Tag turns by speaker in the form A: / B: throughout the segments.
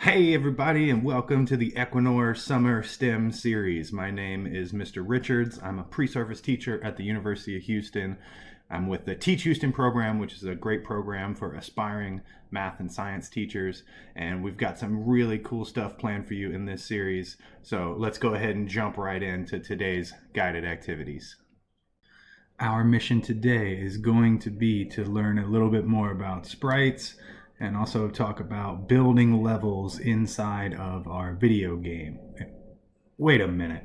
A: Hey everybody, and welcome to the Equinor Summer STEM series. My name is Mr. Richards. I'm a pre-service teacher at the University of Houston. I'm with the Teach Houston program, which is a great program for aspiring math and science teachers. And we've got some really cool stuff planned for you in this series. So let's go ahead and jump right into today's guided activities. Our mission today is going to be to learn a little bit more about sprites and also talk about building levels inside of our video game. Wait a minute.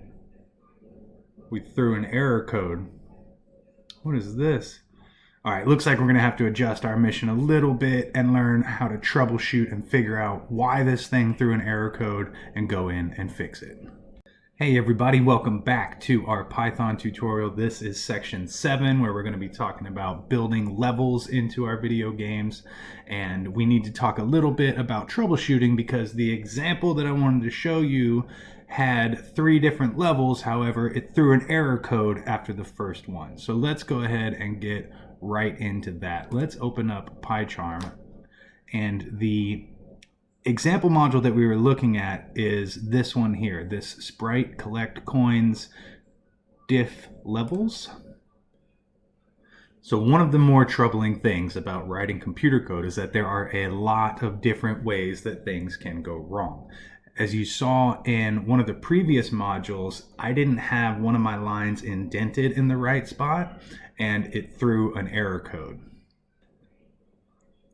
A: We threw an error code. What is this? All right, looks like we're going to have to adjust our mission a little bit and learn how to troubleshoot and figure out why this thing threw an error code and go in and fix it. Hey everybody, welcome back to our Python tutorial. This is section 7 where we're going to be talking about building levels into our video games, and we need to talk a little bit about troubleshooting because the example that I wanted to show you had 3 different levels. However, it threw an error code after the first one. So let's go ahead and get right into that. Let's open up PyCharm, and the example module that we were looking at is this one here, this sprite collect coins diff levels. So one of the more troubling things about writing computer code is that there are a lot of different ways that things can go wrong. As you saw in one of the previous modules, I didn't have one of my lines indented in the right spot and it threw an error code.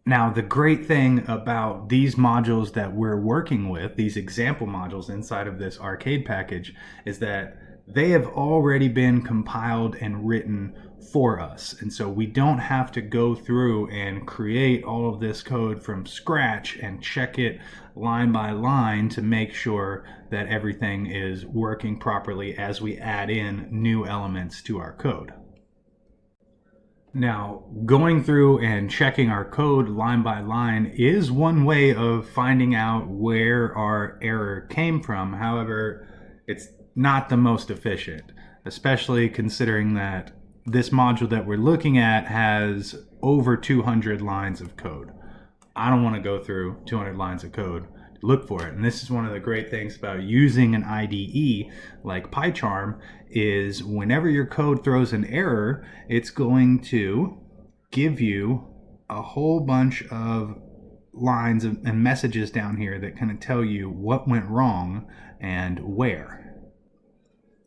A: Now, the great thing about these modules that we're working with, these example modules inside of this arcade package, is that they have already been compiled and written for us. And so we don't have to go through and create all of this code from scratch and check it line by line to make sure that everything is working properly as we add in new elements to our code. Now, going through and checking our code line by line is one way of finding out where our error came from. However, it's not the most efficient, especially considering that this module that we're looking at has over 200 lines of code. I don't want to go through 200 lines of code to look for it. And this is one of the great things about using an IDE like PyCharm is whenever your code throws an error, it's going to give you a whole bunch of lines and messages down here that kind of tell you what went wrong and where.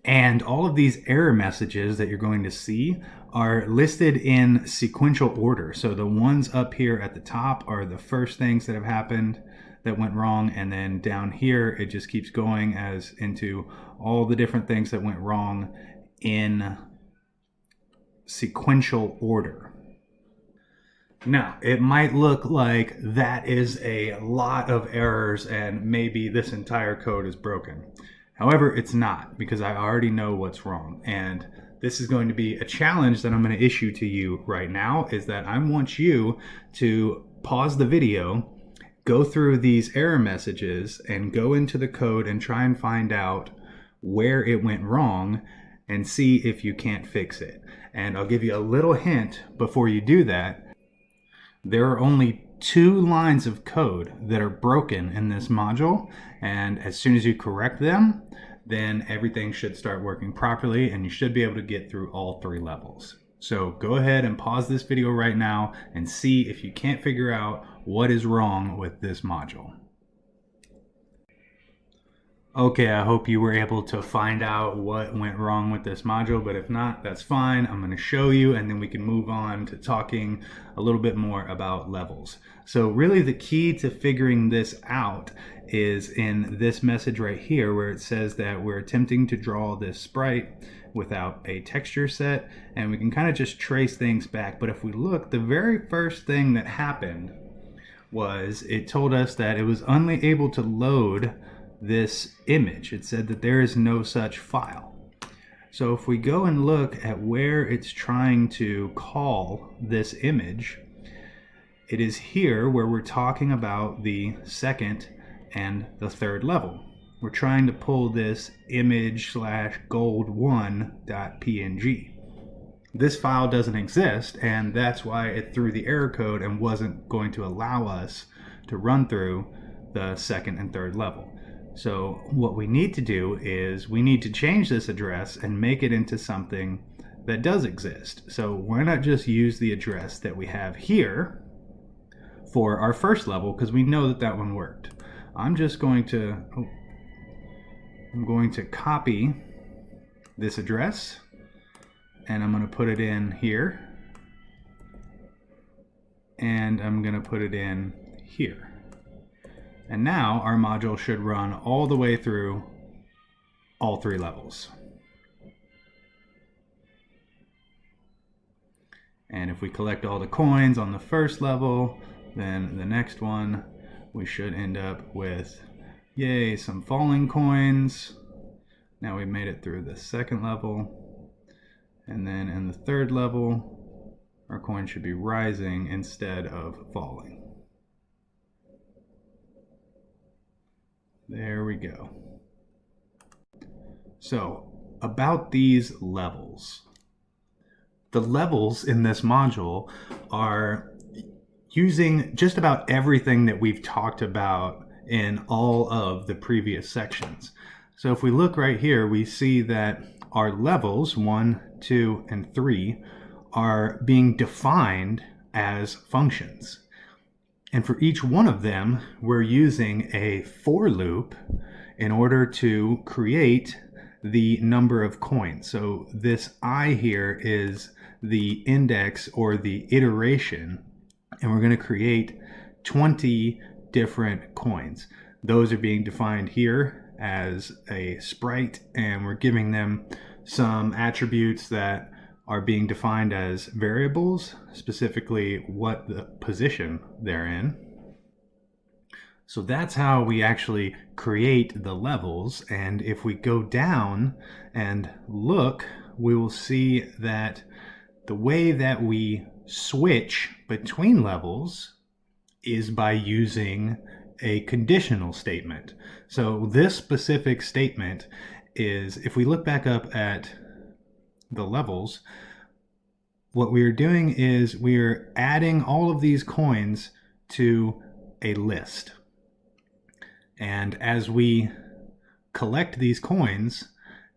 A: And all of these error messages that you're going to see are listed in sequential order. So the ones up here at the top are the first things that have happened that went wrong, and then down here it just keeps going as into all the different things that went wrong in sequential order. Now, it might look like that is a lot of errors and maybe this entire code is broken. However, it's not, because I already know what's wrong. And this is going to be a challenge that I'm going to issue to you right now, is that I want you to pause the video, go through these error messages, and go into the code and try and find out where it went wrong and see if you can't fix it. And I'll give you a little hint before you do that. There are only 2 lines of code that are broken in this module, and as soon as you correct them, then everything should start working properly and you should be able to get through all 3 levels. So go ahead and pause this video right now and see if you can't figure out what is wrong with this module. Okay, I hope you were able to find out what went wrong with this module, but if not, that's fine. I'm going to show you and then we can move on to talking a little bit more about levels. So really the key to figuring this out is in this message right here where it says that we're attempting to draw this sprite without a texture set, and we can kind of just trace things back. But if we look, the very first thing that happened was it told us that it was unable to load this image. It said that there is no such file. So if we go and look at where it's trying to call this image, it is here where we're talking about the second and the third level. We're trying to pull this image/gold1.png. This file doesn't exist, and that's why it threw the error code and wasn't going to allow us to run through the second and third level. So what we need to do is we need to change this address and make it into something that does exist. So why not just use the address that we have here for our first level, because we know that that one worked. I'm going to copy this address and I'm going to put it in here, and I'm going to put it in here. And now our module should run all the way through all 3 levels. And if we collect all the coins on the first level, then the next one we should end up with, yay, some falling coins. Now we made it through the second level. And then in the third level, our coin should be rising instead of falling. There we go. So, about these levels. The levels in this module are using just about everything that we've talked about in all of the previous sections. So if we look right here, we see that our levels 1, 2, and 3 are being defined as functions. And for each one of them, we're using a for loop in order to create the number of coins. So this I here is the index or the iteration, and we're going to create 20 different coins. Those are being defined here as a sprite, and we're giving them some attributes that are being defined as variables, specifically what the position they're in. So that's how we actually create the levels. And if we go down and look, we will see that the way that we switch between levels is by using a conditional statement. So this specific statement is, if we look back up at the levels, what we are doing is we are adding all of these coins to a list. And as we collect these coins,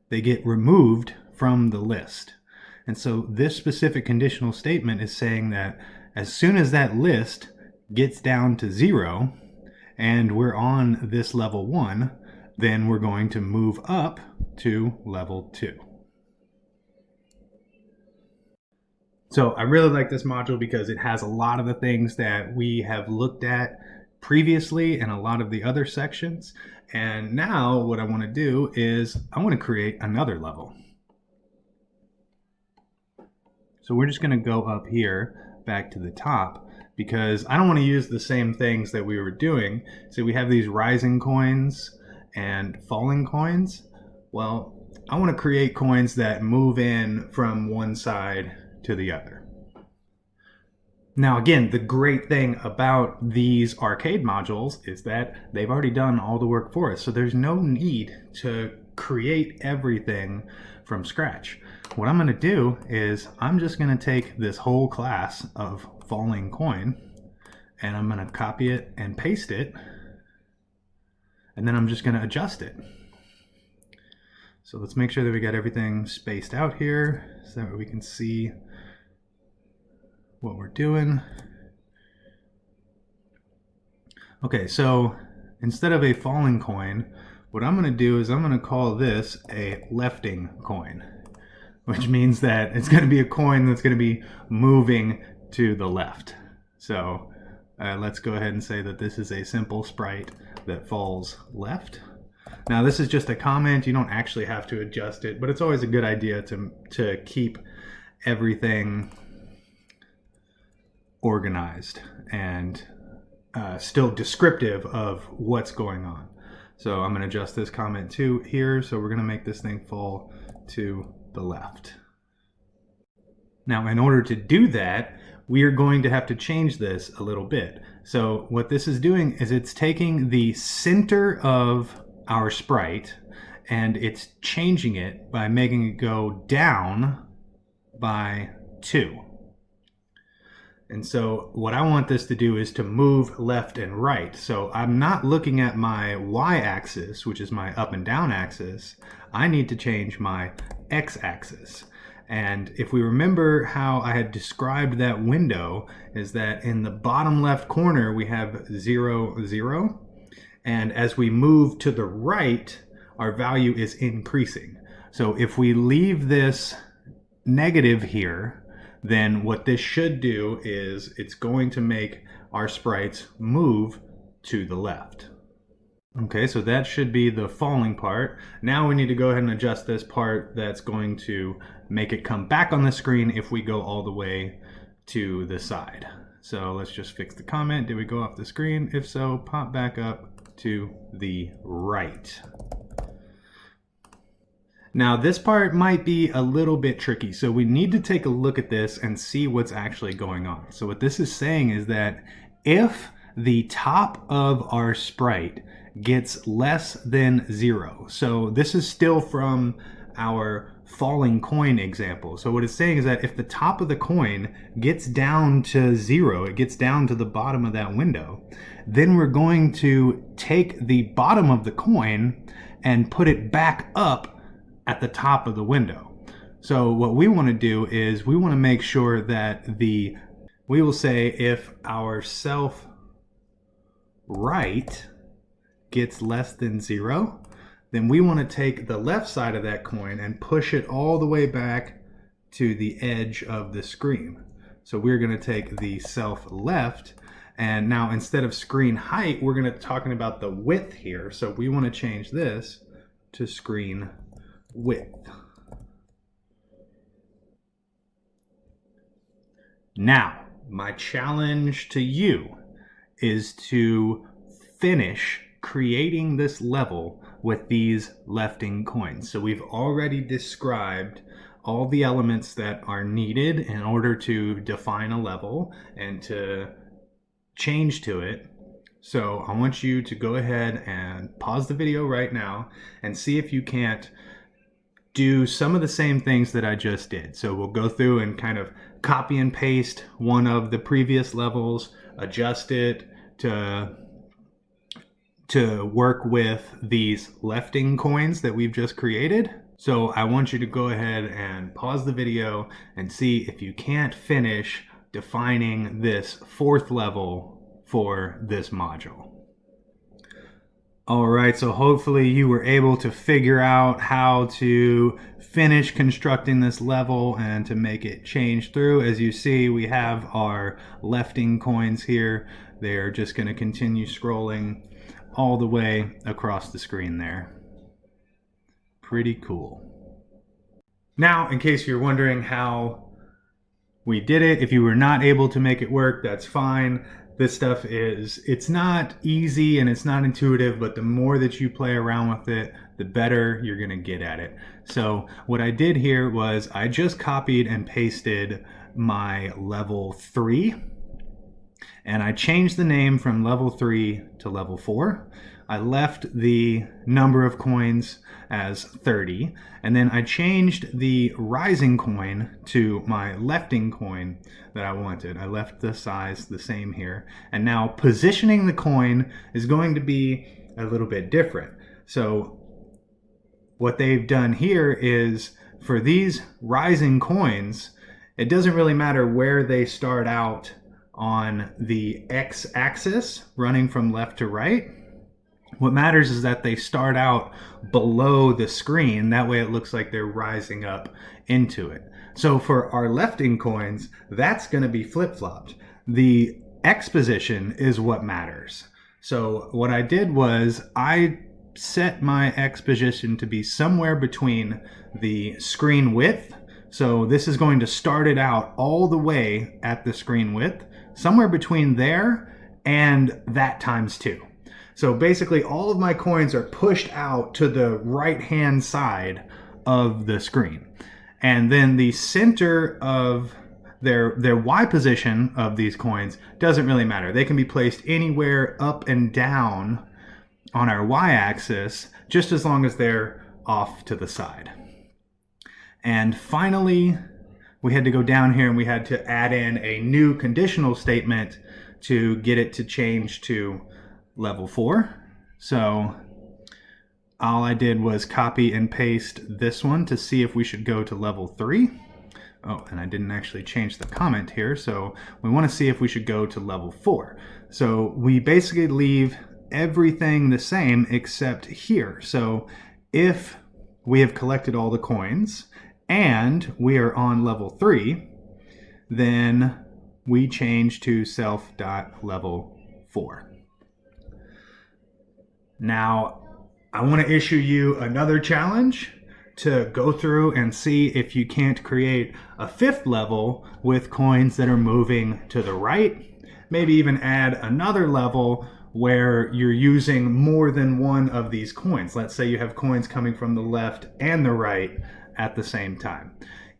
A: they get removed from the list. And so this specific conditional statement is saying that as soon as that list gets down to 0 and we're on this level 1, then we're going to move up to level 2. So I really like this module because it has a lot of the things that we have looked at previously in a lot of the other sections. And now what I want to do is I want to create another level. So we're just going to go up here back to the top because I don't want to use the same things that we were doing. So we have these rising coins and falling coins. Well, I want to create coins that move in from one side to the other. Now again, the great thing about these arcade modules is that they've already done all the work for us. So there's no need to create everything from scratch. What I'm going to do is I'm just going to take this whole class of falling coin and I'm going to copy it and paste it, and then I'm just going to adjust it. So let's make sure that we got everything spaced out here so that we can see what we're doing. Okay, so instead of a falling coin, what I'm going to do is I'm going to call this a lefting coin, which means that it's going to be a coin that's going to be moving to the left. So let's go ahead and say that this is a simple sprite that falls left. Now this is just a comment, you don't actually have to adjust it, but it's always a good idea to keep everything organized and still descriptive of what's going on. So I'm going to adjust this comment too here, so we're going to make this thing fall to the left. Now in order to do that, we are going to have to change this a little bit. So what this is doing is it's taking the center of our sprite and it's changing it by making it go down by 2. And so what I want this to do is to move left and right. So I'm not looking at my y-axis, which is my up and down axis. I need to change my x-axis. And if we remember how I had described that window, is that in the bottom left corner we have 0, 0. And as we move to the right, our value is increasing. So if we leave this negative here, then what this should do is it's going to make our sprites move to the left. Okay, so that should be the falling part. Now we need to go ahead and adjust this part that's going to make it come back on the screen if we go all the way to the side. So let's just fix the comment. Did we go off the screen? If so, pop back up to the right. Now this part might be a little bit tricky, so we need to take a look at this and see what's actually going on. So what this is saying is that if the top of our sprite gets less than 0, so this is still from our falling coin example. So what it's saying is that if the top of the coin gets down to 0, it gets down to the bottom of that window, then we're going to take the bottom of the coin and put it back up at the top of the window. So what we want to do is we want to make sure that we will say if our self right gets less than 0, then we want to take the left side of that coin and push it all the way back to the edge of the screen. So we're going to take the self left, and now instead of screen height, we're going to talking about the width here. So we want to change this to screen width. Now, my challenge to you is to finish creating this level with these lefting coins. So we've already described all the elements that are needed in order to define a level and to change to it. So I want you to go ahead and pause the video right now and see if you can't do some of the same things that I just did. So we'll go through and kind of copy and paste one of the previous levels, adjust it to work with these lefting coins that we've just created. So I want you to go ahead and pause the video and see if you can't finish defining this fourth level for this module. All right, so hopefully you were able to figure out how to finish constructing this level and to make it change through. As you see, we have our lefting coins here. They're just going to continue scrolling all the way across the screen there. Pretty cool. Now, in case you're wondering how we did it, if you were not able to make it work, that's fine. This stuff it's not easy and it's not intuitive, but the more that you play around with it, the better you're gonna get at it. So what I did here was I just copied and pasted my level 3, and I changed the name from level 3 to level 4. I left the number of coins as 30, and then I changed the rising coin to my lefting coin that I wanted. I left the size the same here, and now positioning the coin is going to be a little bit different. So what they've done here is for these rising coins, it doesn't really matter where they start out on the x-axis running from left to right. What matters is that they start out below the screen. That way it looks like they're rising up into it. So for our lefting coins, that's going to be flip-flopped. The X position is what matters. So what I did was I set my X position to be somewhere between the screen width. So this is going to start it out all the way at the screen width, somewhere between there and that times 2. So basically all of my coins are pushed out to the right-hand side of the screen. And then the center of their Y position of these coins doesn't really matter. They can be placed anywhere up and down on our Y-axis, just as long as they're off to the side. And finally, we had to go down here and we had to add in a new conditional statement to get it to change to level 4. So all I did was copy and paste this one to see if we should go to level 3. Oh, and I didn't actually change the comment here, so we want to see if we should go to level 4. So we basically leave everything the same except here. So if we have collected all the coins and we are on level 3, then we change to self.level 4. Now, I want to issue you another challenge to go through and see if you can't create a 5th level with coins that are moving to the right. Maybe even add another level where you're using more than one of these coins. Let's say you have coins coming from the left and the right at the same time.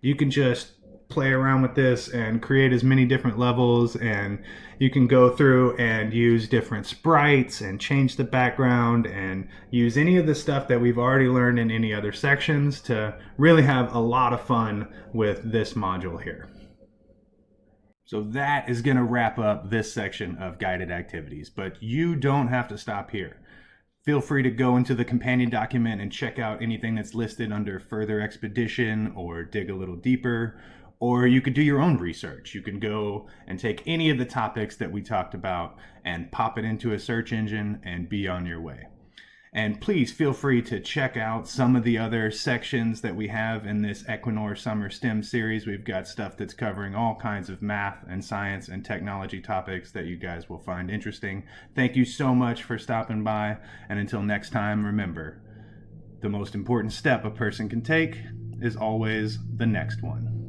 A: You can just play around with this and create as many different levels, and you can go through and use different sprites and change the background and use any of the stuff that we've already learned in any other sections to really have a lot of fun with this module here. So that is going to wrap up this section of guided activities, but you don't have to stop here. Feel free to go into the companion document and check out anything that's listed under further expedition or dig a little deeper, or you could do your own research. You can go and take any of the topics that we talked about and pop it into a search engine and be on your way. And please feel free to check out some of the other sections that we have in this Equinor Summer STEM series. We've got stuff that's covering all kinds of math and science and technology topics that you guys will find interesting. Thank you so much for stopping by. And until next time, remember, the most important step a person can take is always the next one.